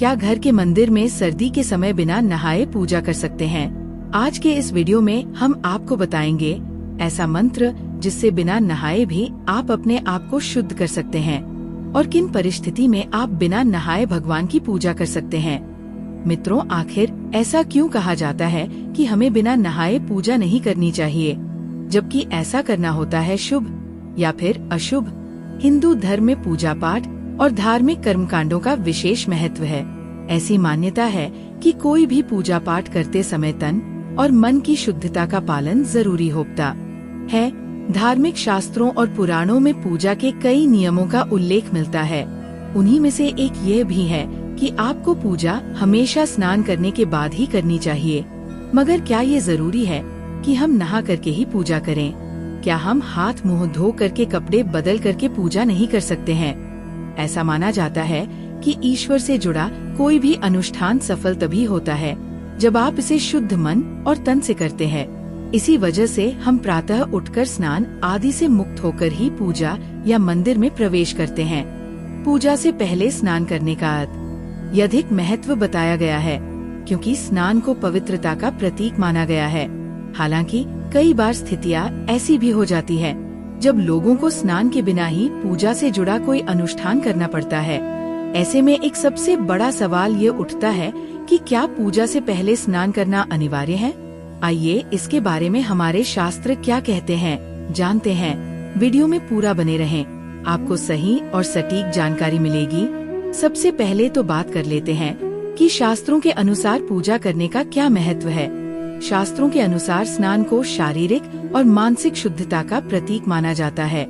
क्या घर के मंदिर में सर्दी के समय बिना नहाए पूजा कर सकते हैं? आज के इस वीडियो में हम आपको बताएंगे ऐसा मंत्र जिससे बिना नहाए भी आप अपने आप को शुद्ध कर सकते हैं और किन परिस्थिति में आप बिना नहाए भगवान की पूजा कर सकते हैं। मित्रों, आखिर ऐसा क्यों कहा जाता है कि हमें बिना नहाए पूजा नहीं करनी चाहिए, जबकि ऐसा करना होता है शुभ या फिर अशुभ? हिंदू धर्म में पूजा पाठ और धार्मिक कर्मकांडों का विशेष महत्व है। ऐसी मान्यता है कि कोई भी पूजा पाठ करते समय तन और मन की शुद्धता का पालन जरूरी होता है। धार्मिक शास्त्रों और पुराणों में पूजा के कई नियमों का उल्लेख मिलता है। उन्हीं में से एक ये भी है कि आपको पूजा हमेशा स्नान करने के बाद ही करनी चाहिए। मगर क्या ये जरूरी है कि हम नहा करके ही पूजा करें? क्या हम हाथ मुंह धो करके कपड़े बदल करके पूजा नहीं कर सकते हैं? ऐसा माना जाता है कि ईश्वर से जुड़ा कोई भी अनुष्ठान सफल तभी होता है जब आप इसे शुद्ध मन और तन से करते हैं। इसी वजह से हम प्रातः उठकर स्नान आदि से मुक्त होकर ही पूजा या मंदिर में प्रवेश करते हैं। पूजा से पहले स्नान करने का अधिक महत्व बताया गया है, क्योंकि स्नान को पवित्रता का प्रतीक माना गया है। हालांकि कई बार स्थितियाँ ऐसी भी हो जाती है जब लोगों को स्नान के बिना ही पूजा से जुड़ा कोई अनुष्ठान करना पड़ता है। ऐसे में एक सबसे बड़ा सवाल ये उठता है कि क्या पूजा से पहले स्नान करना अनिवार्य है? आइए इसके बारे में हमारे शास्त्र क्या कहते हैं जानते हैं। वीडियो में पूरा बने रहें, आपको सही और सटीक जानकारी मिलेगी। सबसे पहले तो बात कर लेते हैं कि शास्त्रों के अनुसार पूजा करने का क्या महत्व है। शास्त्रों के अनुसार स्नान को शारीरिक और मानसिक शुद्धता का प्रतीक माना जाता है।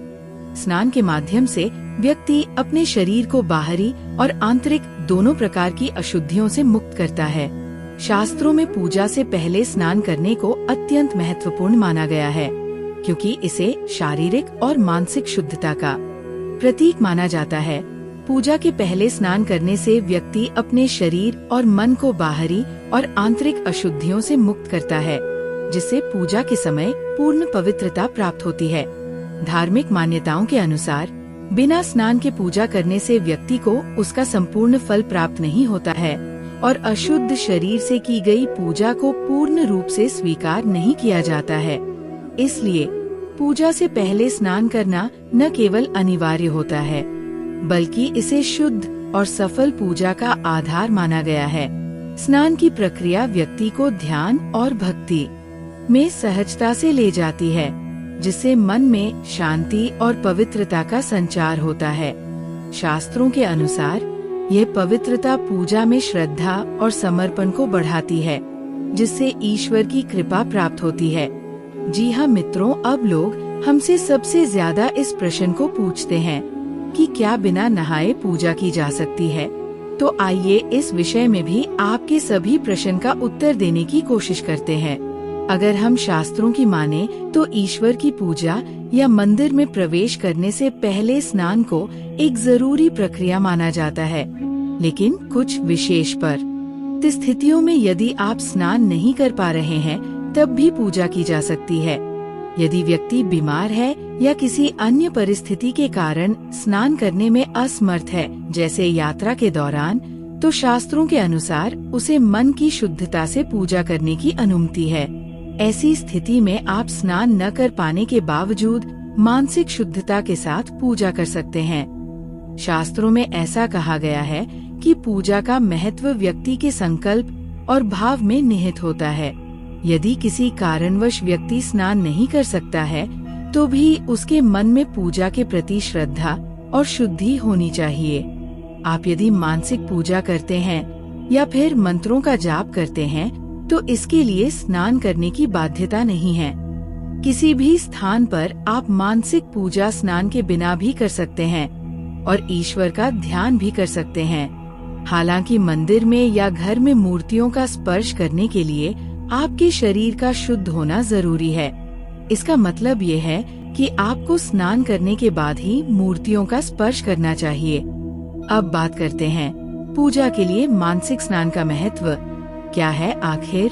स्नान के माध्यम से व्यक्ति अपने शरीर को बाहरी और आंतरिक दोनों प्रकार की अशुद्धियों से मुक्त करता है। शास्त्रों में पूजा से पहले स्नान करने को अत्यंत महत्वपूर्ण माना गया है, क्योंकि इसे शारीरिक और मानसिक शुद्धता का प्रतीक माना जाता है। पूजा के पहले स्नान करने से व्यक्ति अपने शरीर और मन को बाहरी और आंतरिक अशुद्धियों से मुक्त करता है, जिससे पूजा के समय पूर्ण पवित्रता प्राप्त होती है। धार्मिक मान्यताओं के अनुसार बिना स्नान के पूजा करने से व्यक्ति को उसका संपूर्ण फल प्राप्त नहीं होता है और अशुद्ध शरीर से की गई पूजा को पूर्ण रूप से स्वीकार नहीं किया जाता है। इसलिए पूजा से पहले स्नान करना न केवल अनिवार्य होता है, बल्कि इसे शुद्ध और सफल पूजा का आधार माना गया है। स्नान की प्रक्रिया व्यक्ति को ध्यान और भक्ति में सहजता से ले जाती है, जिससे मन में शांति और पवित्रता का संचार होता है। शास्त्रों के अनुसार यह पवित्रता पूजा में श्रद्धा और समर्पण को बढ़ाती है, जिससे ईश्वर की कृपा प्राप्त होती है। जी हाँ मित्रों, अब लोग हमसे सबसे ज्यादा इस प्रश्न को पूछते हैं कि क्या बिना नहाए पूजा की जा सकती है? तो आइए इस विषय में भी आपके सभी प्रश्न का उत्तर देने की कोशिश करते हैं। अगर हम शास्त्रों की माने तो ईश्वर की पूजा या मंदिर में प्रवेश करने से पहले स्नान को एक जरूरी प्रक्रिया माना जाता है, लेकिन कुछ विशेष स्थितियों में यदि आप स्नान नहीं कर पा रहे हैं तब भी पूजा की जा सकती है। यदि व्यक्ति बीमार है या किसी अन्य परिस्थिति के कारण स्नान करने में असमर्थ है, जैसे यात्रा के दौरान, तो शास्त्रों के अनुसार उसे मन की शुद्धता से पूजा करने की अनुमति है। ऐसी स्थिति में आप स्नान न कर पाने के बावजूद मानसिक शुद्धता के साथ पूजा कर सकते हैं। शास्त्रों में ऐसा कहा गया है कि पूजा का महत्व व्यक्ति के संकल्प और भाव में निहित होता है। यदि किसी कारणवश व्यक्ति स्नान नहीं कर सकता है तो भी उसके मन में पूजा के प्रति श्रद्धा और शुद्धि होनी चाहिए। आप यदि मानसिक पूजा करते हैं या फिर मंत्रों का जाप करते हैं तो इसके लिए स्नान करने की बाध्यता नहीं है। किसी भी स्थान पर आप मानसिक पूजा स्नान के बिना भी कर सकते हैं और ईश्वर का ध्यान भी कर सकते हैं। हालांकि मंदिर में या घर में मूर्तियों का स्पर्श करने के लिए आपके शरीर का शुद्ध होना जरूरी है। इसका मतलब ये है कि आपको स्नान करने के बाद ही मूर्तियों का स्पर्श करना चाहिए। अब बात करते हैं पूजा के लिए मानसिक स्नान का महत्व क्या है। आखिर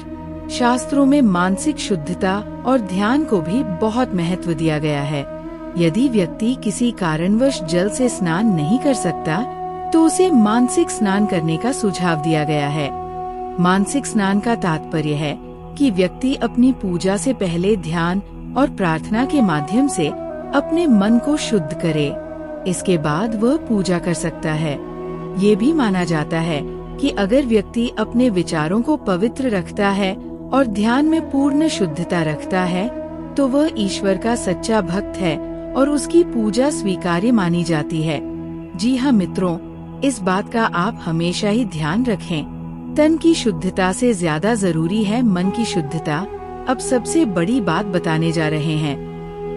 शास्त्रों में मानसिक शुद्धता और ध्यान को भी बहुत महत्व दिया गया है। यदि व्यक्ति किसी कारणवश जल से स्नान नहीं कर सकता तो उसे मानसिक स्नान करने का सुझाव दिया गया है। मानसिक स्नान का तात्पर्य है कि व्यक्ति अपनी पूजा से पहले ध्यान और प्रार्थना के माध्यम से अपने मन को शुद्ध करे। इसके बाद वह पूजा कर सकता है। ये भी माना जाता है कि अगर व्यक्ति अपने विचारों को पवित्र रखता है और ध्यान में पूर्ण शुद्धता रखता है तो वह ईश्वर का सच्चा भक्त है और उसकी पूजा स्वीकार्य मानी जाती है। जी हाँ मित्रों, इस बात का आप हमेशा ही ध्यान रखें। तन की शुद्धता से ज्यादा जरूरी है मन की शुद्धता। अब सबसे बड़ी बात बताने जा रहे हैं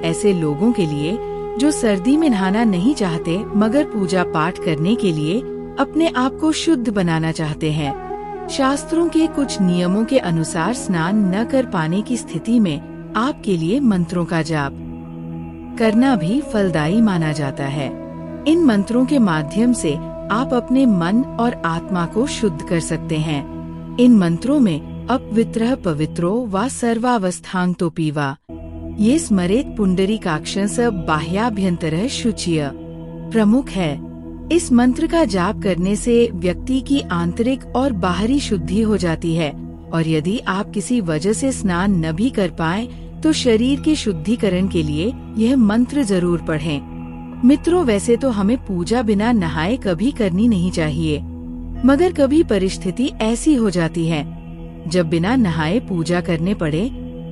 ऐसे लोगों के लिए जो सर्दी में नहाना नहीं चाहते मगर पूजा पाठ करने के लिए अपने आप को शुद्ध बनाना चाहते हैं। शास्त्रों के कुछ नियमों के अनुसार स्नान न कर पाने की स्थिति में आपके लिए मंत्रों का जाप करना भी फलदायी माना जाता है। इन मंत्रों के माध्यम से आप अपने मन और आत्मा को शुद्ध कर सकते हैं। इन मंत्रों में अपवित्रः पवित्रो वा सर्वावस्थांतो पीवा ये स्मरेत पुंडरीकाक्षं स बाह्याभ्यंतरः शुचिय प्रमुख है। इस मंत्र का जाप करने से व्यक्ति की आंतरिक और बाहरी शुद्धि हो जाती है और यदि आप किसी वजह से स्नान न भी कर पाएं तो शरीर के शुद्धिकरण के लिए यह मंत्र जरूर पढ़ें। मित्रों, वैसे तो हमें पूजा बिना नहाए कभी करनी नहीं चाहिए, मगर कभी परिस्थिति ऐसी हो जाती है जब बिना नहाए पूजा करने पड़े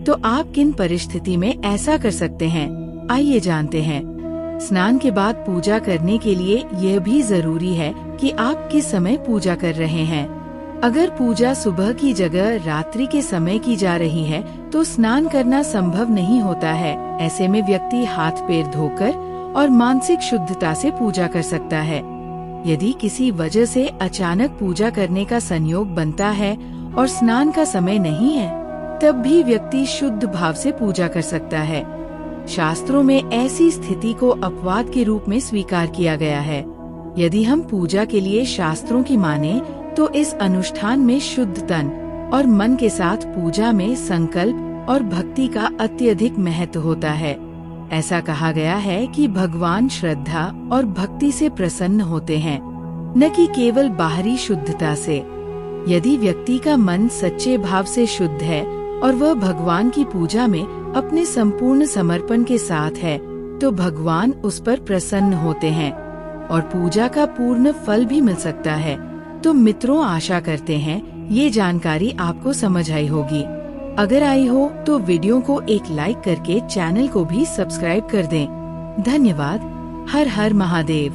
तो आप किन परिस्थिति में ऐसा कर सकते हैं, आइए जानते हैं। स्नान के बाद पूजा करने के लिए यह भी जरूरी है कि आप किस समय पूजा कर रहे हैं। अगर पूजा सुबह की जगह रात्रि के समय की जा रही है तो स्नान करना संभव नहीं होता है। ऐसे में व्यक्ति हाथ पैर धोकर और मानसिक शुद्धता से पूजा कर सकता है। यदि किसी वजह से अचानक पूजा करने का संयोग बनता है और स्नान का समय नहीं है तब भी व्यक्ति शुद्ध भाव से पूजा कर सकता है। शास्त्रों में ऐसी स्थिति को अपवाद के रूप में स्वीकार किया गया है। यदि हम पूजा के लिए शास्त्रों की माने तो इस अनुष्ठान में शुद्ध तन और मन के साथ पूजा में संकल्प और भक्ति का अत्यधिक महत्व होता है। ऐसा कहा गया है कि भगवान श्रद्धा और भक्ति से प्रसन्न होते हैं, न कि केवल बाहरी शुद्धता से। यदि व्यक्ति का मन सच्चे भाव से शुद्ध है और वह भगवान की पूजा में अपने संपूर्ण समर्पण के साथ है तो भगवान उस पर प्रसन्न होते हैं और पूजा का पूर्ण फल भी मिल सकता है। तो मित्रों, आशा करते हैं ये जानकारी आपको समझ आई होगी। अगर आई हो तो वीडियो को एक लाइक करके चैनल को भी सब्सक्राइब कर दें। धन्यवाद। हर हर महादेव।